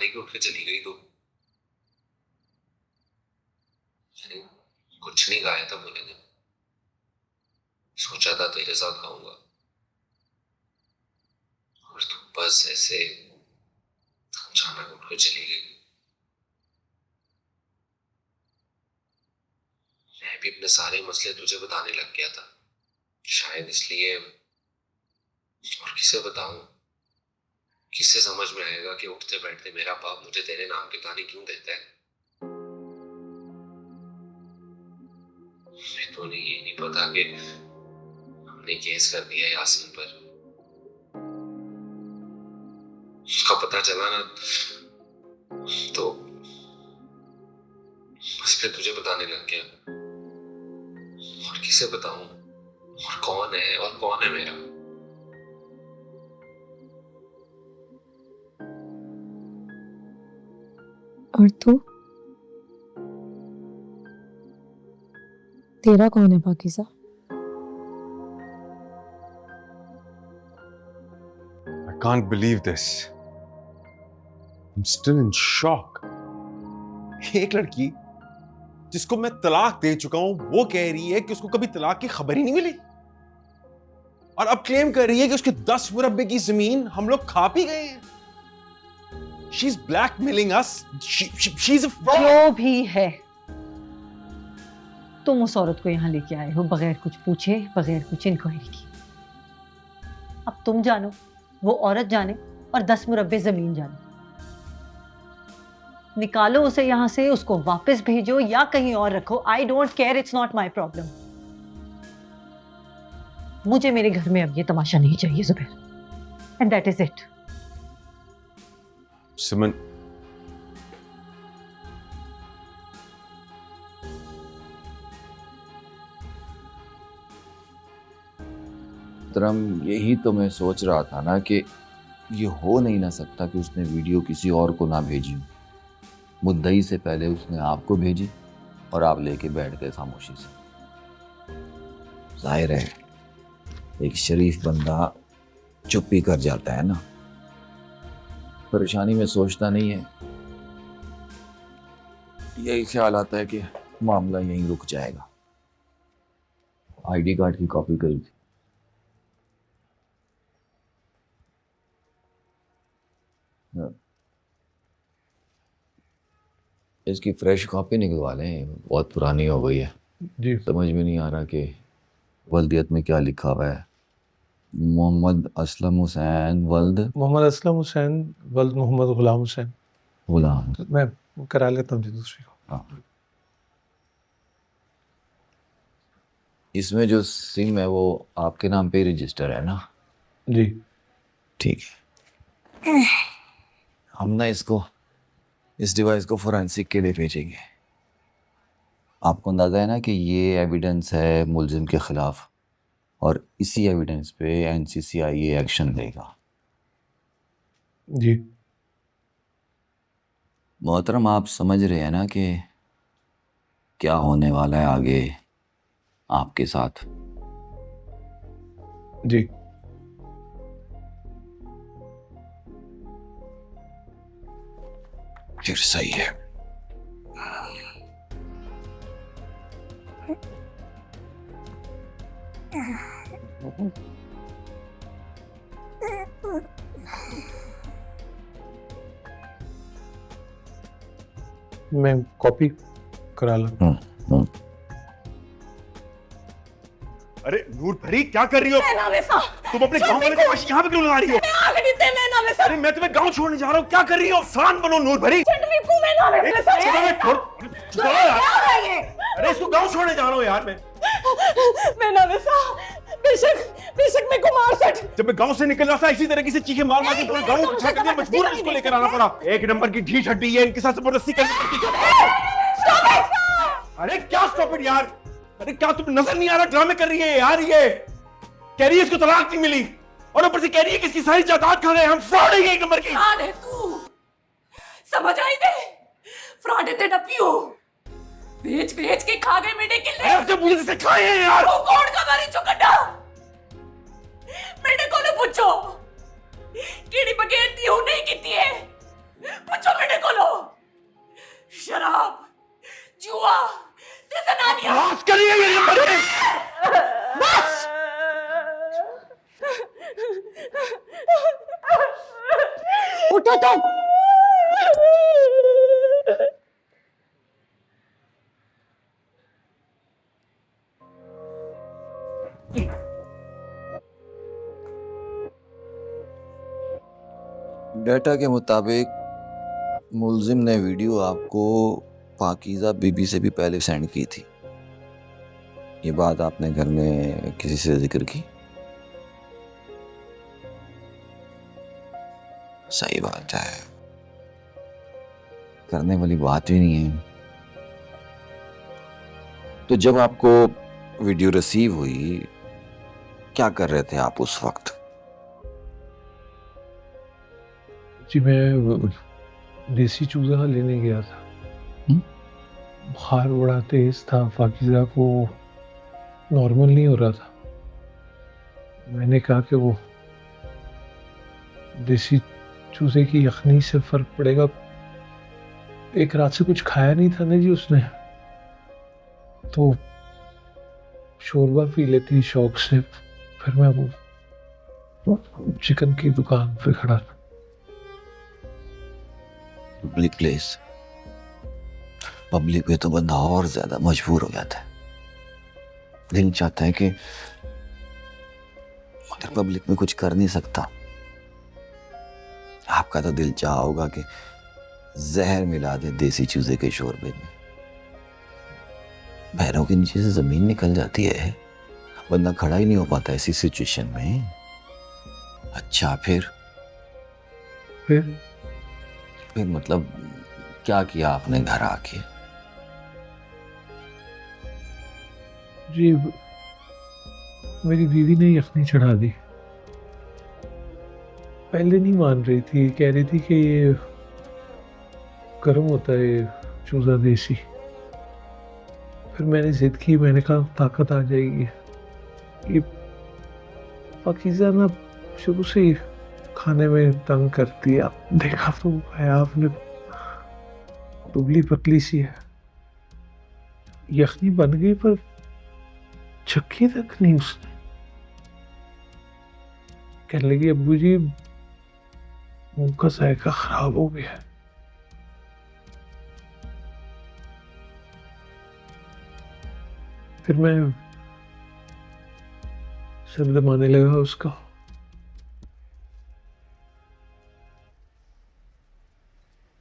बताने की उठ के चली गई तो मैंने कुछ नहीं खाया था पूरे दिन। सोचा था तेरे साथ खाऊंगा और तू बस ऐसे अचानक उठ के चली गई। मैं भी अपने सारे मसले तुझे बताने लग गया था, शायद इसलिए। और किसे बताऊं, किससे समझ में आएगा कि उठते बैठते मेरा बाप मुझे तेरे नाम की कहानी क्यों देता है। मैं तो नहीं, ये नहीं पता कि हमने केस कर दिया यासीन पर। उसका पता चला ना तो बस फिर तुझे बताने लग गया। और किसे बताऊं, और कौन है, और कौन है मेरा। और तू, तेरा कौन है पाकिज़ा? I can't believe this. I'm still in shock. एक लड़की जिसको मैं तलाक दे चुका हूं वो कह रही है कि उसको कभी तलाक की खबर ही नहीं मिली, और अब क्लेम कर रही है कि उसके 10 मुरब्बे की जमीन हम लोग खा पी गए हैं। She's blackmailing us. She's a fraud. जो भी है, तुम उस औरत को यहाँ लेके आए हो बगैर कुछ पूछे, बगैर कुछ इंक्वायरी की। अब तुम जानो, वो औरत जाने और 10 मुरब्बे जमीन जाने। निकालो उसे यहाँ से, उसको वापस भेजो या कहीं और रखो। I don't care, it's not my problem. मुझे मेरे घर में अब ये तमाशा नहीं चाहिए Zubair, and that is it. सिमन, यही तो मैं सोच रहा था ना कि ये हो नहीं ना सकता कि उसने वीडियो किसी और को ना भेजी हो। मुद्दई से पहले उसने आपको भेजी और आप लेके बैठ गए खामोशी से। जाहिर है एक शरीफ बंदा चुप ही कर जाता है ना। परेशानी में सोचता नहीं है, यही ख्याल आता है कि मामला यहीं रुक जाएगा। आईडी कार्ड की कॉपी करी थी। इसकी फ्रेश कॉपी निकलवा लें, बहुत पुरानी हो गई है जी। समझ में नहीं आ रहा कि वल्दियत में क्या लिखा हुआ है। मोहम्मद असलम हुसैन वल्द मोहम्मद असलम हुसैन वल्द मोहम्मद गुलाम हुसैन। गुलाम। मैं करा लेता हूँ जी दूसरी को। हाँ, इसमें जो सिम है वो आपके नाम पे ही रजिस्टर है ना? जी ठीक है। हम ना इस डिवाइस को फोरेंसिक के लिए भेजेंगे। आपको अंदाजा है ना कि ये एविडेंस है मुलजिम के खिलाफ, और इसी एविडेंस पे एनसीसीआईए एक्शन लेगा। जी मोहतरम, आप समझ रहे हैं ना कि क्या होने वाला है आगे आपके साथ? जी फिर सही है। मैं कॉपी करा लेता हूँ। अरे नूर भरी, क्या कर रही हो तुम? अपने गांव वाले को यहाँ पे क्यों लगा रही हो? अरे मैं तुम्हें गांव छोड़ने जा रहा हूँ, क्या कर रही हो? शांत बनो नूर भरी। अरे इसको गांव छोड़ने जा रहा हूँ यार मैं। बेशक मैं कुमार सेठ। जब मैं गांव से निकल रहा था इसी तरीके से चीखे मार मार के पूरे गांव को छा कर मजबूर इसको लेकर आना पड़ा। एक नंबर की ढीठ हड्डी है, इनके साथ जबरदस्ती करनी पड़ती है। अरे क्या स्टॉप इट यार? अरे क्या तुम्हें नजर नहीं आ रहा ड्रामे कर रही है यार? ये कह रही है इसको तलाक नहीं मिली और ऊपर से कह रही है कि इसकी सारी जायदाद खा गए। हम फ्रॉड है एक नंबर की। तू समझ आई दे, फ्रॉड है तेरा पियो। बेच बेच के खा गए मेरे किले। ऐसे मुझे से खाए हैं यार। तू कौन का मारी चुकड़ा? मेरे को पूछो केड़ी बगैर दी हूं नहीं कीती है। बच्चों बेटे को लो। शराब, जुआ, ते जनानियां। बस करिए ये बड़े। बस। उठो तुम। डेटा के मुताबिक मुलजिम ने वीडियो आपको पाकीज़ा बीबी से भी पहले सेंड की थी। ये बात आपने घर में किसी से जिक्र की? सही बात है, करने वाली बात ही नहीं है। तो जब आपको वीडियो रिसीव हुई, क्या कर रहे थे आप उस वक्त? जी मैं देसी चूजा लेने गया था। बुखार बड़ा तेज था, पाकिज़ा को नॉर्मल नहीं हो रहा था। मैंने कहा कि वो देसी चूजे की यखनी से फर्क पड़ेगा। एक रात से कुछ खाया नहीं था ना जी उसने, तो शोरबा पी लेती शौक से। फिर मैं वो चिकन की दुकान पे खड़ा था। पब्लिक प्लेस, पब्लिक में तो बंदा और ज्यादा मजबूर हो जाता है। दिल चाहता है कि मगर पब्लिक में कुछ कर नहीं सकता। आपका तो दिल चाहा होगा कि जहर मिला दे देसी चूजे के शोरबे में। पैरों के नीचे से जमीन निकल जाती है, बंदा खड़ा ही नहीं हो पाता ऐसी सिचुएशन में। अच्छा फिर मतलब क्या किया आपने घर आके? जी मेरी बीवी ने यखनी चढ़ा दी। पहले नहीं मान रही थी, कह रही थी कि ये गर्म होता है ये चूजा देसी। फिर मैंने जिद की, मैंने कहा ताकत आ जाएगी। ये पाकीज़ा ना शुरू से ही खाने में तंग करती है। आप देखा तो है आपने, दुबली पतली सी है। यखनी बन गई पर चक्की तक नहीं उसने। कहने लगी अब्बू जी मुंह का जायका खराब हो गया। फिर मैं सर दबाने लगा उसका।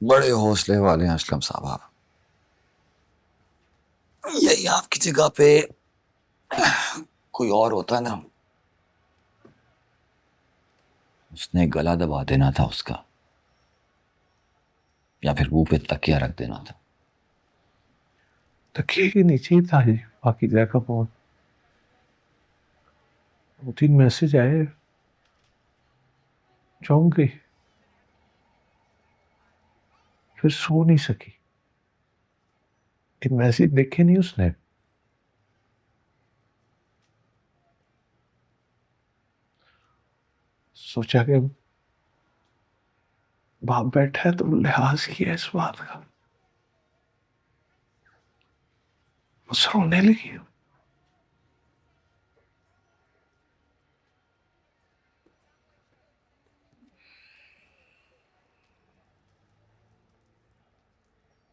बड़े हौसले वाले हैं असलम साहब आप। यही आपकी जगह पे कोई और होता ना, उसने गला दबा देना था उसका, या फिर मुंह पे तकिया रख देना था। तकिए के नीचे ही था जी पाकीज़ा का फोन। 2-3 मैसेज आए, चौंक गई। फिर सो नहीं सकी कि मैसेज देखे नहीं उसने। सोचा कि बाप बैठा है तो लिहाज किया इस बात का। वो रोने लगी।